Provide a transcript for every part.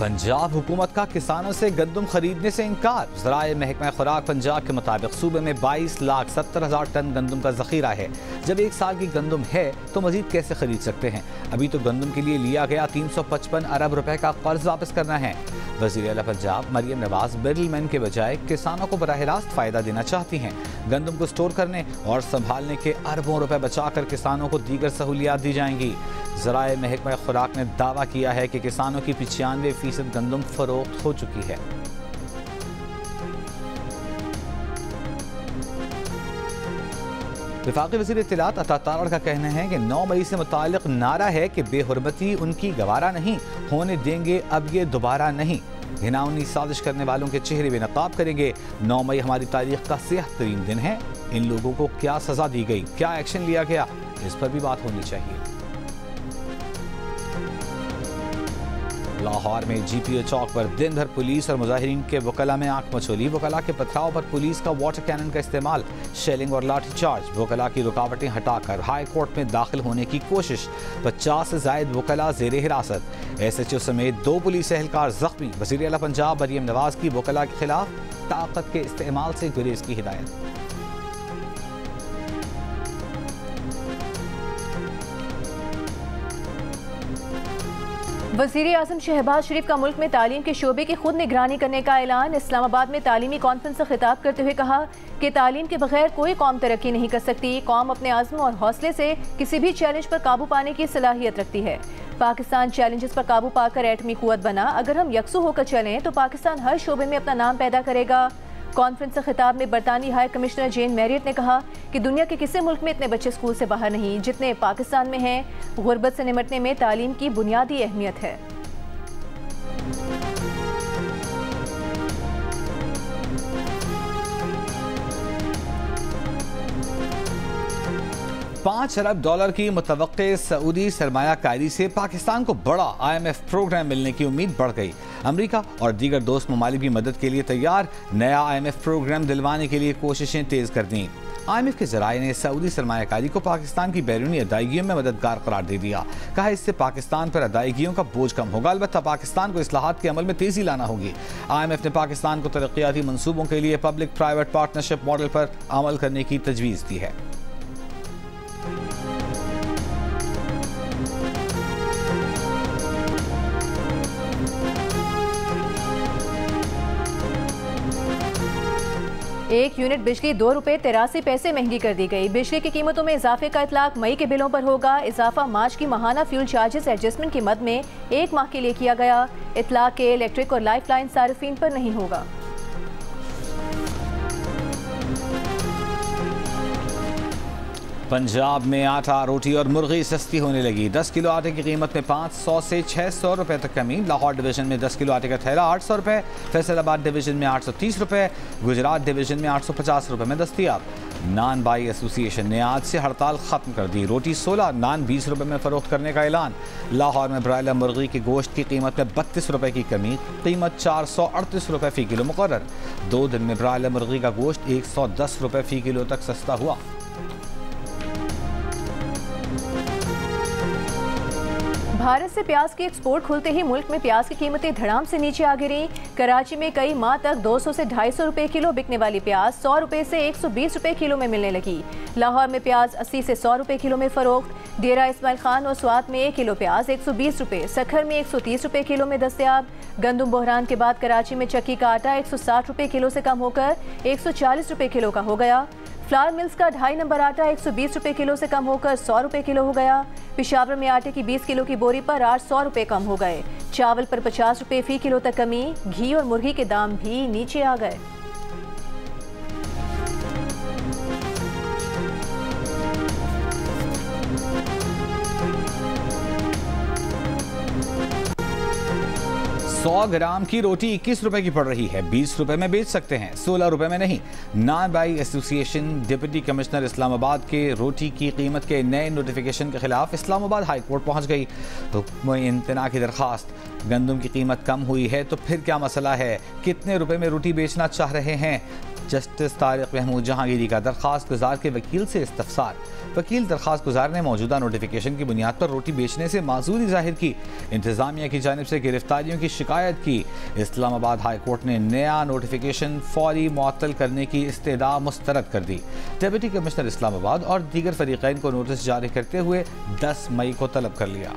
पंजाब हुकूमत का किसानों से गंदम खरीदने से इनकार। ज़राए महकमा खुराक पंजाब के मुताबिक सूबे में 22,70,000 टन गंदम का जखीरा है। जब एक साल की गंदम है तो मजीद कैसे खरीद सकते हैं। अभी तो गंदम के लिए लिया गया 355 अरब रुपए का कर्ज वापस करना है। वज़ीर आला पंजाब मरियम नवाज मिडलमैन के बजाय किसानों को बराह रास्त फ़ायदा देना चाहती हैं। गंदम को स्टोर करने और संभालने के अरबों रुपए बचाकर किसानों को दीगर सहूलियात दी जाएंगी। ज़राए महकमा खुराक ने दावा किया है कि किसानों की 95% गंदम फरोख्त हो चुकी है। वफाकी वज़ीर इत्तलात अता तारड़ का कहना है कि 9 मई से मुताल्लिक नारा है कि बेहुरमती उनकी गवारा नहीं, होने देंगे अब ये दोबारा नहीं। घिनौनी साजिश करने वालों के चेहरे पे नकाब करेंगे। 9 मई हमारी तारीख का सियाह तरीन दिन है। इन लोगों को क्या सजा दी गई, क्या एक्शन लिया गया, इस पर भी बात होनी चाहिए। लाहौर में GPO चौक पर दिन भर पुलिस और मुजाहिरीन के वकला में आंख मचोली। वकला के पथराव पर पुलिस का वाटर कैनन का इस्तेमाल, शेलिंग और लाठीचार्ज। वकला की रुकावटें हटाकर हाई कोर्ट में दाखिल होने की कोशिश। 50 से जायद वकला जेर हिरासत। SHO समेत 2 पुलिस एहलकार जख्मी। वज़ीर आला पंजाब मरियम नवाज की वकला के खिलाफ ताकत के इस्तेमाल से गुरेज की हिदायत। वज़ीर आज़म शहबाज शरीफ का मुल्क में तालीम के शोबे की खुद निगरानी करने का ऐलान। इस्लामाबाद में तालीमी कॉन्फ्रेंस से खिताब करते हुए कहा कि तालीम के बगैर कोई कौम तरक्की नहीं कर सकती। कौम अपने आज़म और हौसले से किसी भी चैलेंज पर काबू पाने की सलाहियत रखती है। पाकिस्तान चैलेंजेस पर काबू पाकर एटमी कुव्वत बना। अगर हम यकसू होकर चलें तो पाकिस्तान हर शोबे में अपना नाम पैदा करेगा। कॉन्फ्रेंस से खिताब में बरतानी हाई कमिश्नर जेन मैरियट ने कहा कि दुनिया के किसी मुल्क में इतने बच्चे स्कूल से बाहर नहीं जितने पाकिस्तान में हैं। गुर्बत से निमटने में तालीम की बुनियादी अहमियत है। $5 अरब की मुतवक्के सऊदी सरमायाकारी से पाकिस्तान को बड़ा IMF प्रोग्राम मिलने की उम्मीद बढ़ गई। अमेरिका और दीगर दोस्त ममालिक भी मदद के लिए तैयार। नया IMF प्रोग्राम दिलवाने के लिए कोशिशें तेज कर दी। IMF के जराये ने सऊदी सरमायाकारी को पाकिस्तान की बैरूनी अदायगियों में मददगार करार दे दिया। कहा इससे पाकिस्तान पर अदायगियों का बोझ कम होगा। अलबत्ता पाकिस्तान को इस्लाहात के अमल में तेजी लाना होगी। IMF ने पाकिस्तान को तरक्याती मंसूबों के लिए पब्लिक प्राइवेट पार्टनरशिप मॉडल पर अमल करने की तजवीज़ दी है। एक यूनिट बिजली ₹2.83 महंगी कर दी गई। बिजली की कीमतों में इजाफे का इतलाक मई के बिलों पर होगा। इजाफा मार्च की माहाना फ्यूल चार्जेस एडजस्टमेंट की मद में 1 माह के लिए किया गया। इतलाक के इलेक्ट्रिक और लाइफ लाइन सार्फिन पर नहीं होगा। पंजाब में आटा, रोटी और मुर्गी सस्ती होने लगी। 10 किलो आटे की कीमत में 500 से 600 रुपए तक कमी। लाहौर डिवीजन में 10 किलो आटे का थैला 800 रुपए, फैसलाबाद डिवीजन में 830 रुपए, गुजरात डिवीजन में 850 रुपए में दस्तियाब। नान बाई एसोसिएशन ने आज से हड़ताल खत्म कर दी। रोटी 16, नान 20 रुपए में फरोख्त करने का ऐलान। लाहौर में ब्रायलर मुर्गी के गोश्त की कीमत में 32 रुपए की कमी। कीमत 438 रुपए फी किलो मुकर्रर। 2 दिन में ब्रायलर मुर्गी का गोश्त 110 रुपए फी किलो तक सस्ता हुआ। भारत से प्याज की एक्सपोर्ट खुलते ही मुल्क में प्याज की कीमतें धड़ाम से नीचे आ गिरी। कराची में कई माह तक 200 से 250 रुपए किलो बिकने वाली प्याज 100 रुपए से 120 रुपए किलो में मिलने लगी। लाहौर में प्याज 80 से 100 रुपए किलो में फरोख्त। डेरा इस्माइल खान और स्वात में 1 किलो प्याज 120 रुपए, सखर में 130 रुपए किलो में दस्तयाब। गंदम बहरान के बाद कराची में चक्की का आटा 160 रुपए किलो से कम होकर 140 रुपए किलो का हो गया। फ्लावर मिल्स का 2.5 नंबर आटा 120 रुपए किलो से कम होकर 100 रुपए किलो हो गया। पेशावर में आटे की 20 किलो की बोरी पर 800 रुपए कम हो गए। चावल पर 50 रुपए फी किलो तक कमी। घी और मुर्गी के दाम भी नीचे आ गए। सौ ग्राम की रोटी 21 रुपए की पड़ रही है। 20 रुपए में बेच सकते हैं, 16 रुपए में नहीं। नान बाई एसोसिएशन डिप्टी कमिश्नर इस्लामाबाद के रोटी की कीमत के नए नोटिफिकेशन के खिलाफ इस्लामाबाद हाई कोर्ट पहुंच गई। हुक्म इम्तना की दरखास्त। गंदम की कीमत कम हुई है तो फिर क्या मसला है, कितने रुपए में रोटी बेचना चाह रहे हैं। जस्टिस तारिक महमूद जहांगीरी का दरख्वास्त गुजार के वकील से इस्तफसार। वकील दरख्वास्त गुजार ने मौजूदा नोटिफिकेशन की बुनियाद पर रोटी बेचने से माजूरी जाहिर की। इंतजामिया की जानिब से गिरफ्तारियों की शिकायत की। इस्लामाबाद हाई कोर्ट ने नया नोटिफिकेशन फौरी मुअत्तल करने की इस्तेदा मुस्तरद कर दी। डिप्टी कमिश्नर इस्लामाबाद और दीगर फरीकैन को नोटिस जारी करते हुए 10 मई को तलब कर लिया।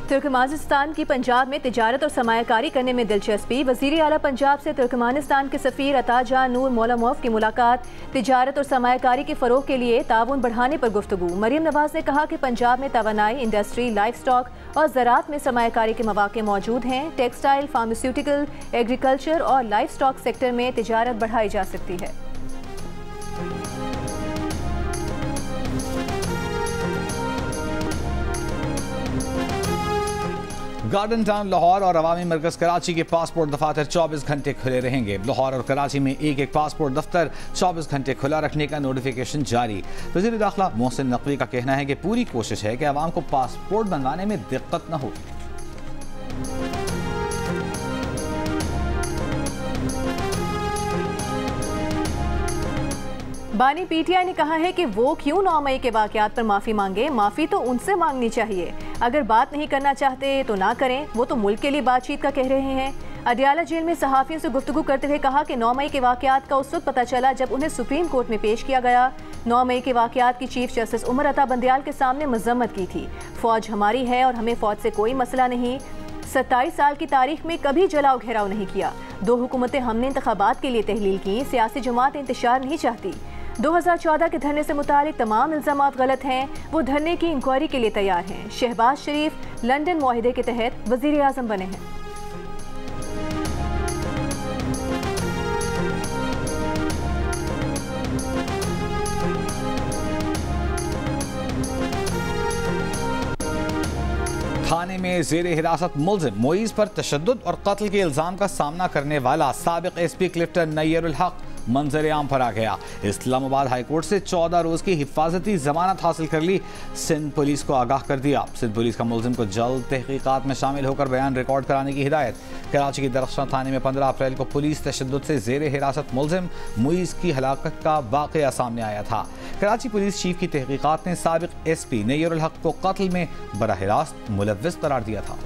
तुर्कमानिस्तान की पंजाब में तिजारत और सरमायाकारी करने में दिलचस्पी। वज़ीर आला पंजाब से तुर्कमानिस्तान के सफ़ीर अताजान नूर मौलामोफ की मुलाकात। तिजारत और सरमायाकारी के फ़रोग़ के लिए ताउन बढ़ाने पर गुफ्तगू। मरीम नवाज़ ने कहा कि पंजाब में तवानाई, इंडस्ट्री, लाइफ स्टॉक और ज़राअत में सरमायाकारी के मौक़े मौजूद हैं। टेक्सटाइल, फार्मास्यूटिकल, एग्रीकल्चर और लाइफ स्टॉक सेक्टर में तिजारत बढ़ाई जा सकती है। गार्डन टाउन लाहौर और अवामी मरकज कराची के पासपोर्ट दफातर 24 घंटे खुले रहेंगे। लाहौर और कराची में एक एक पासपोर्ट दफ्तर 24 घंटे खुला रखने का नोटिफिकेशन जारी। वज़ीर दाखिला मोहसिन नकवी का कहना है कि पूरी कोशिश है कि अवाम को पासपोर्ट बनवाने में दिक्कत न हो। बानी पीटीआई ने कहा है कि वो क्यों 9 मई के वाक़यात पर माफ़ी मांगे। माफ़ी तो उनसे मांगनी चाहिए। अगर बात नहीं करना चाहते तो ना करें। वो तो मुल्क के लिए बातचीत का कह रहे हैं। अडियाला जेल में सहाफ़ियों से गुफ्तगू करते हुए कहा कि 9 मई के वाक़यात का उस वक्त पता चला जब उन्हें सुप्रीम कोर्ट में पेश किया गया। 9 मई के वाक़यात की चीफ जस्टिस उमर अता बंदियाल के सामने मज़म्मत की थी। फ़ौज हमारी है और हमें फ़ौज से कोई मसला नहीं। 27 साल की तारीख में कभी जलाओ घेराव नहीं किया। 2 हुकूमतें हमने इंतखाबात के लिए तहलील की। सियासी जमात इंतशार नहीं चाहती। 2014 के धरने से मुतालिक तमाम इल्ज़ामात गलत हैं। वो धरने की इंक्वायरी के लिए तैयार हैं। शहबाज शरीफ लंदन मुआहिदे के तहत वज़ीर आज़म बने हैं। थाने में ज़ेरे हिरासत मुल्ज़िम मोईज़ पर तशद्दुद और कत्ल के इल्ज़ाम का सामना करने वाला साबिक़ एसपी क्लिफ्टन नैयरुल हक मंजर आम पर आ गया। इस्लामाबाद हाई कोर्ट से 14 रोज़ की हिफाजती जमानत हासिल कर ली। सिंध पुलिस को आगाह कर दिया। सिंध पुलिस का मुल्ज़िम को जल्द तहकीकात में शामिल होकर बयान रिकॉर्ड कराने की हिदायत। कराची की दरख्शां थाने में 15 अप्रैल को पुलिस तशद्दुद से ज़ेरे हिरासत मुल्ज़िम मुईज़ की हलाकत का वाक़या सामने आया था। कराची पुलिस चीफ की तहकीकात ने साबिक़ एसपी नैयरुल हक को कत्ल में बराह रास्त मुलव्विस करार दिया था।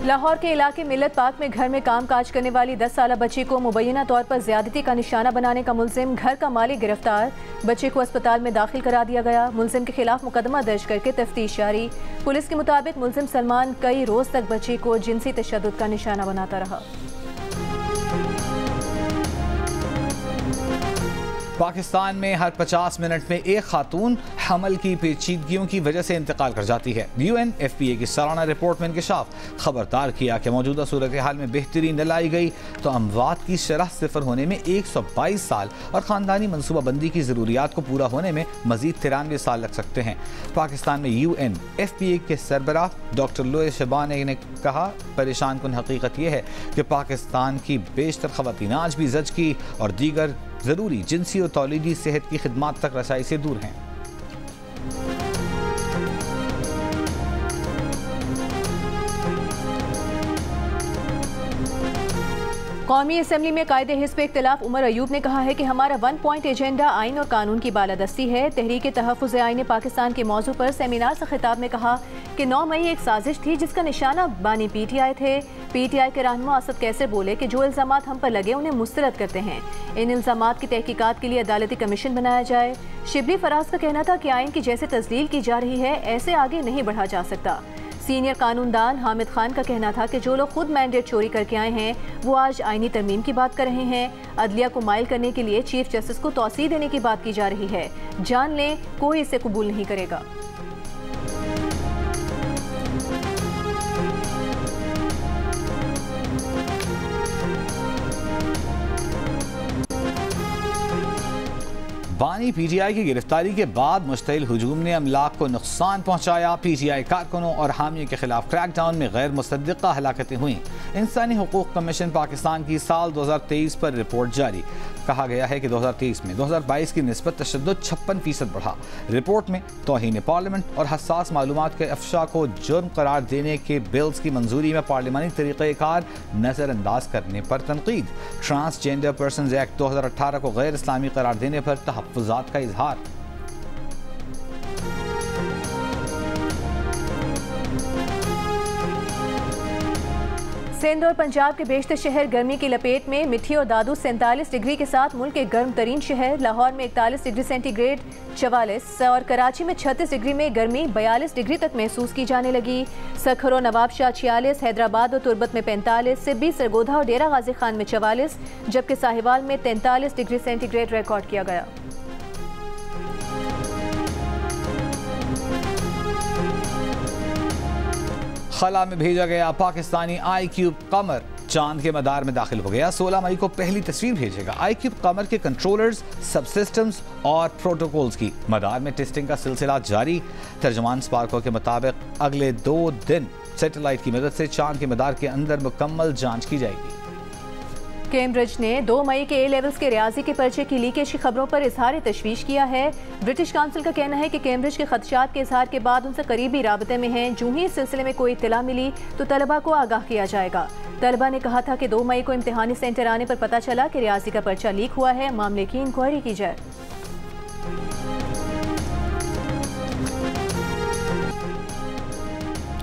लाहौर के इलाके मिल्लत पार्क में घर में काम काज करने वाली 10 साला बच्ची को मुबैना तौर पर ज्यादती का निशाना बनाने का मुल्जिम घर का मालिक गिरफ्तार। बच्चे को अस्पताल में दाखिल करा दिया गया। मुल्जिम के खिलाफ मुकदमा दर्ज करके तफ्तीश जारी। पुलिस के मुताबिक मुल्जिम सलमान कई रोज तक बच्ची को जिनसी तशद्दुद का निशाना बनाता रहा। पाकिस्तान में हर 50 मिनट में एक खातून हमल की पेचीदगियों की वजह से इंतकाल कर जाती है। UNFPA की सालाना रिपोर्ट में इंकशाफ खबरदार किया कि मौजूदा सूरत हाल में बेहतरी न लाई गई तो अमवात की शरह सिफर होने में 122 साल और ख़ानदानी मनसूबाबंदी की ज़रूरियात को पूरा होने में मजीद 93 साल लग सकते हैं। पाकिस्तान में UNFPA के सरबराह डॉक्टर लोए शबाने ने कहा, परेशान कुन हकीकत यह है कि पाकिस्तान की बेशतर ख़वातीन आज भी ज़च और दीगर ज़रूरी जिनसी और तौलीदी सेहत की खिदमात तक रसाई से दूर हैं। कौमी असम्बली में कायदे हिस्ब इख्तिलाफ उमर अयूब ने कहा है कि हमारा 1 पॉइंट एजेंडा आइन और कानून की बालादस्ती है। तहरीक तहफ़्फ़ुज़ आइन पाकिस्तान के मौजू पर सेमिनार से खिताब में कहा कि 9 मई एक साजिश थी जिसका निशाना बानी PTI थे। PTI के रहनुमा असद कैसर बोले कि जो इल्ज़ामात हम पर लगे उन्हें मुस्तरद करते हैं। इन इल्ज़ामात की तहकीकात के लिए अदालती कमीशन बनाया जाए। शिबली फराज का कहना था कि आइन की जैसे तस्दील की जा रही है ऐसे आगे नहीं बढ़ा जा सकता। सीनियर कानूनदान हामिद खान का कहना था कि जो लोग खुद मैंडेट चोरी करके आए हैं वो आज आईनी तरमीम की बात कर रहे हैं। अदलिया को माइल करने के लिए चीफ जस्टिस को तौसीह देने की बात की जा रही है। जान लें, कोई इसे कबूल नहीं करेगा। बानी PTI की गिरफ्तारी के बाद मुश्तइल हुजूम ने अमलाक को नुकसान पहुँचाया। PTI कारकुनों और हामियों के खिलाफ क्रैकडाउन में गैर मुसद्दिक़ा हलाकतें हुई। इंसानी हुकूक कमीशन पाकिस्तान की साल 2023 पर रिपोर्ट जारी। कहा गया है कि 2023 में 2022 की निस्बत तशद्दुद 56% बढ़ा। रिपोर्ट में तौहीन पार्लियामेंट और हसास मालूमात के अफशा को जुर्म करार देने के बिल्स की मंजूरी में पार्लिमानी तरीक़ेकार नज़रअंदाज करने पर तनकीद। ट्रांसजेंडर पर्सनस एक्ट 2018 को गैर इस्लामी करार देने पर तहफ़्फ़ुज़ात का इजहार। सिंध और पंजाब के बेशतर शहर गर्मी की लपेट में। मिठी और दादू 47 डिग्री के साथ मुल्क के गर्म तरीन शहर। लाहौर में 41 डिग्री सेंटीग्रेड 44 और कराची में 36 डिग्री में गर्मी 42 डिग्री तक महसूस की जाने लगी। सखर और नवाबशाह 46, हैदराबाद और तुर्बत में 45, सिब्बी, सरगोधा और डेरा गाजी खान में 44, जबकि साहिवाल में 43 डिग्री सेंटीग्रेड रिकॉर्ड किया गया। खला में भेजा गया पाकिस्तानी iCube कमर चांद के मदार में दाखिल हो गया। 16 मई को पहली तस्वीर भेजेगा। iCube कमर के कंट्रोलर्स, सब सिस्टम्स और प्रोटोकॉल्स की मदार में टेस्टिंग का सिलसिला जारी। तर्जुमान स्पार्को के मुताबिक अगले 2 दिन सैटेलाइट की मदद से चांद के मदार के अंदर मुकम्मल जांच की जाएगी। कैम्ब्रिज ने 2 मई के A-लेवल्स के रियाजी के पर्चे की लीकेज की खबरों पर इजहार तशवीश किया है। ब्रिटिश काउंसिल का कहना है कि कैम्ब्रिज के खदशात के इजहार के बाद उनसे करीबी राबते में हैं। जो ही इस सिलसिले में कोई इत्तला मिली तो तलबा को आगाह किया जाएगा। तलबा ने कहा था कि 2 मई को इम्तिहानी सेंटर आने पर पता चला कि रियाजी का पर्चा लीक हुआ है। मामले की इंक्वायरी की जाए।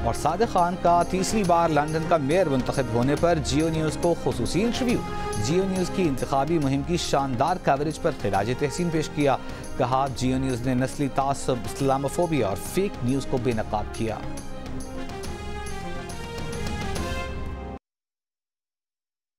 और सादिक खान का तीसरी बार लंदन का मेयर मुंतखब होने पर जियो न्यूज़ को खुसूसी इंटरव्यू। जियो न्यूज़ की इंतखाबी मुहिम की शानदार कवरेज पर खिराज तहसीन पेश किया। कहा जियो न्यूज़ ने नस्ली तासुब, इस्लामोफोबिया और फेक न्यूज़ को बेनकाब किया।